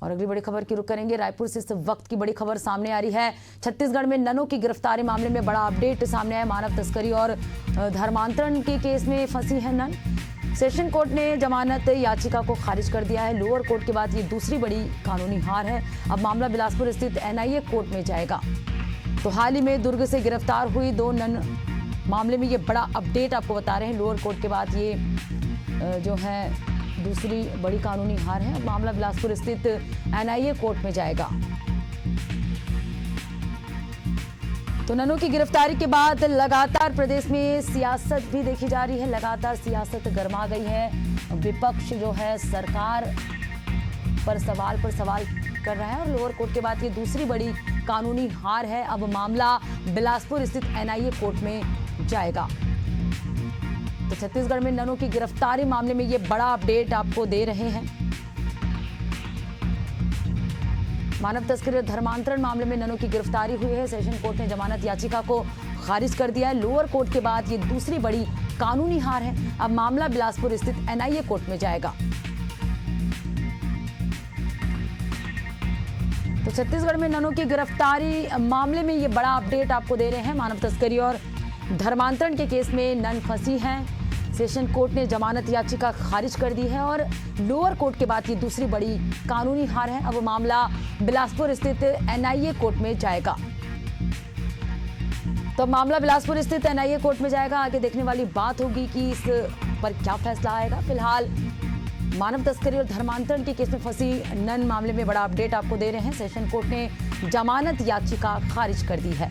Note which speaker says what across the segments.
Speaker 1: और अगली बड़ी खबर की रुख करेंगे। रायपुर से इस वक्त की बड़ी खबर सामने आ रही है। छत्तीसगढ़ में ननों की गिरफ्तारी मामले में बड़ा अपडेट सामने आया। मानव तस्करी और धर्मांतरण के केस में फंसी है नन। सेशन कोर्ट ने जमानत याचिका को खारिज कर दिया है। लोअर कोर्ट के बाद ये दूसरी बड़ी कानूनी हार है। अब मामला बिलासपुर स्थित एनआईए कोर्ट में जाएगा। तो हाल ही में दुर्ग से गिरफ्तार हुई 2 नन मामले में ये बड़ा अपडेट आपको बता रहे हैं। लोअर कोर्ट के बाद ये जो है दूसरी बड़ी कानूनी हार है। अब मामला बिलासपुर स्थित एनआईए कोर्ट में जाएगा। तो ननों की गिरफ्तारी के बाद लगातार प्रदेश में सियासत भी देखी जा रही है। लगातार सियासत गर्मा गई है। विपक्ष जो है सरकार पर सवाल कर रहा है और लोअर कोर्ट के बाद ये दूसरी बड़ी कानूनी हार है। अब मामला बिलासपुर स्थित एनआईए कोर्ट में जाएगा। तो छत्तीसगढ़ में ननों की गिरफ्तारी मामले में ये बड़ा अपडेट आपको दे रहे हैं। मानव तस्करी और धर्मांतरण मामले में ननों की गिरफ्तारी हुई है। सेशन कोर्ट ने जमानत याचिका को खारिज कर दिया है। लोअर कोर्ट के बाद ये दूसरी बड़ी कानूनी हार है। अब मामला बिलासपुर स्थित एनआईए कोर्ट में जाएगा। तो छत्तीसगढ़ में ननों की गिरफ्तारी मामले में ये बड़ा अपडेट आपको दे रहे हैं। मानव तस्करी और धर्मांतरण के केस में नन फंसी हैं। सेशन कोर्ट ने जमानत याचिका खारिज कर दी है और लोअर कोर्ट के बाद ये दूसरी बड़ी कानूनी हार है। अब मामला बिलासपुर स्थित एनआईए कोर्ट में जाएगा। तो मामला बिलासपुर स्थित एनआईए कोर्ट में जाएगा। आगे देखने वाली बात होगी कि इस पर क्या फैसला आएगा। फिलहाल मानव तस्करी और धर्मांतरण के केस में फंसी नन मामले में बड़ा अपडेट आपको दे रहे हैं। सेशन कोर्ट ने जमानत याचिका खारिज कर दी है।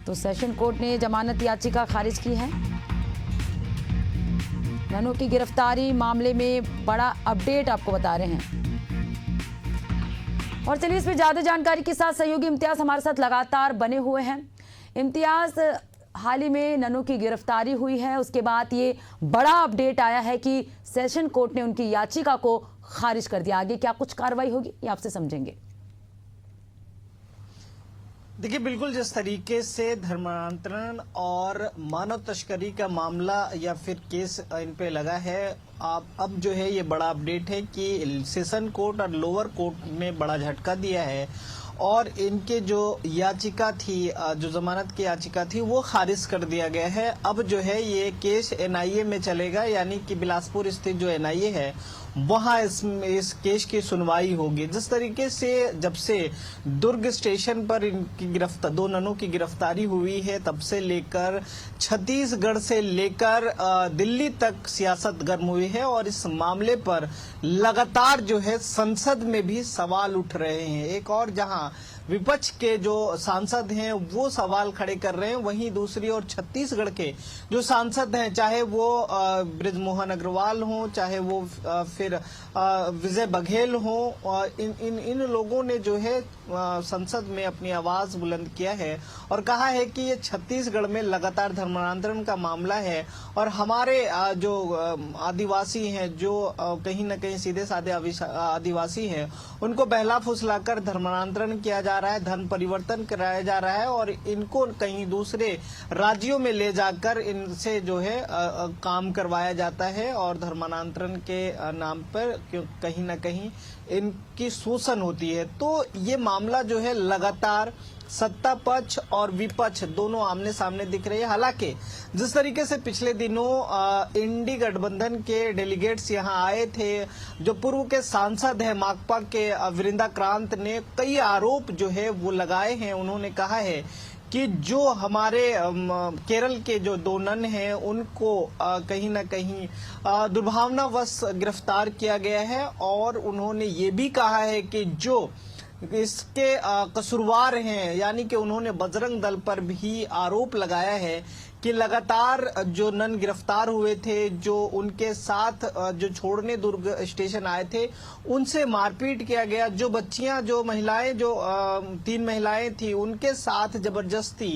Speaker 1: तो सेशन कोर्ट ने जमानत याचिका खारिज की है। ननों की गिरफ्तारी मामले में बड़ा अपडेट आपको बता रहे हैं। और चलिए इसमें ज्यादा जानकारी के साथ सहयोगी इम्तियाज हमारे साथ लगातार बने हुए हैं। इम्तियाज, हाल ही में ननों की गिरफ्तारी हुई है, उसके बाद ये बड़ा अपडेट आया है कि सेशन कोर्ट ने उनकी याचिका को खारिज कर दिया। आगे क्या कुछ कार्रवाई होगी ये आपसे समझेंगे।
Speaker 2: देखिए, बिल्कुल जिस तरीके से धर्मांतरण और मानव तस्करी का मामला या फिर केस इन पे लगा है, अब जो है ये बड़ा अपडेट है कि सेशन कोर्ट और लोअर कोर्ट ने बड़ा झटका दिया है और इनके जो याचिका थी, जो जमानत की याचिका थी, वो खारिज कर दिया गया है। अब जो है ये केस एनआईए में चलेगा, यानी कि बिलासपुर स्थित जो एनआईए है वहां इस केस की सुनवाई होगी। जिस तरीके से जब से दुर्ग स्टेशन पर इनकी 2 ननों की गिरफ्तारी हुई है, तब से लेकर छत्तीसगढ़ से लेकर दिल्ली तक सियासत गर्म हुई है और इस मामले पर लगातार जो है संसद में भी सवाल उठ रहे हैं। एक और जहां विपक्ष के जो सांसद हैं वो सवाल खड़े कर रहे हैं, वहीं दूसरी ओर छत्तीसगढ़ के जो सांसद हैं, चाहे वो बृजमोहन अग्रवाल हों, चाहे वो फिर विजय बघेल हों, इन लोगों ने जो है संसद में अपनी आवाज बुलंद किया है और कहा है कि ये छत्तीसगढ़ में लगातार धर्मांतरण का मामला है और हमारे जो आदिवासी हैं, जो कहीं न कहीं सीधे साधे आदिवासी हैं, उनको बहला फुसलाकर धर्मांतरण किया जा रहा है, धर्म परिवर्तन कराया जा रहा है और इनको कहीं दूसरे राज्यों में ले जाकर इनसे जो है काम करवाया जाता है और धर्मांतरण के नाम पर कहीं न कहीं इनकी शोषण होती है। तो ये मामला जो है लगातार सत्ता पक्ष और विपक्ष दोनों आमने सामने दिख रही है। हालांकि जिस तरीके से पिछले दिनों इंडी गठबंधन के डेलीगेट्स यहां आए थे, जो पूर्व के सांसद हैं माकपा के वृंदा क्रांत ने कई आरोप जो है वो लगाए हैं। उन्होंने कहा है कि जो हमारे केरल के जो 2 नन हैं उनको कहीं न कहीं दुर्भावनावश गिरफ्तार किया गया है और उन्होंने ये भी कहा है कि जो इसके कसूरवार हैं, यानी कि उन्होंने बजरंग दल पर भी आरोप लगाया है कि लगातार जो नन गिरफ्तार हुए थे, जो उनके साथ जो छोड़ने दुर्ग स्टेशन आए थे, उनसे मारपीट किया गया। जो बच्चियां, जो महिलाएं, जो 3 महिलाएं थी, उनके साथ जबरदस्ती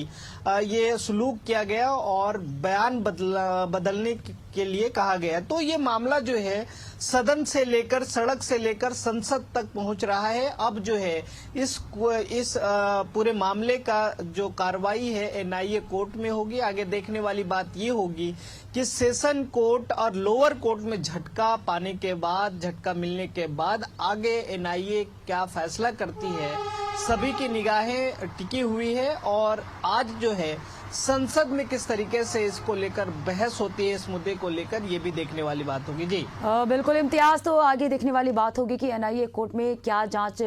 Speaker 2: ये सलूक किया गया और बयान बदलने के लिए कहा गया है। तो ये मामला जो है सदन से लेकर सड़क से लेकर संसद तक पहुंच रहा है। अब जो है इस पूरे मामले का जो कार्रवाई है एनआईए कोर्ट में होगी। आगे देखने वाली बात ये होगी कि सेशन कोर्ट और लोअर कोर्ट में झटका पाने के बाद, झटका मिलने के बाद आगे एनआईए क्या फैसला करती है, सभी की निगाहें टिकी हुई है। और आज जो है संसद में किस तरीके से इसको लेकर बहस होती है, इस मुद्दे को लेकर, ये भी देखने वाली बात होगी। जी
Speaker 1: बिल्कुल इम्तियाज, तो आगे देखने वाली बात होगी कि एनआईए कोर्ट में क्या जांच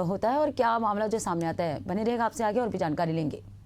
Speaker 1: होता है और क्या मामला जो सामने आता है। बने रहेगा आपसे आगे और भी जानकारी लेंगे।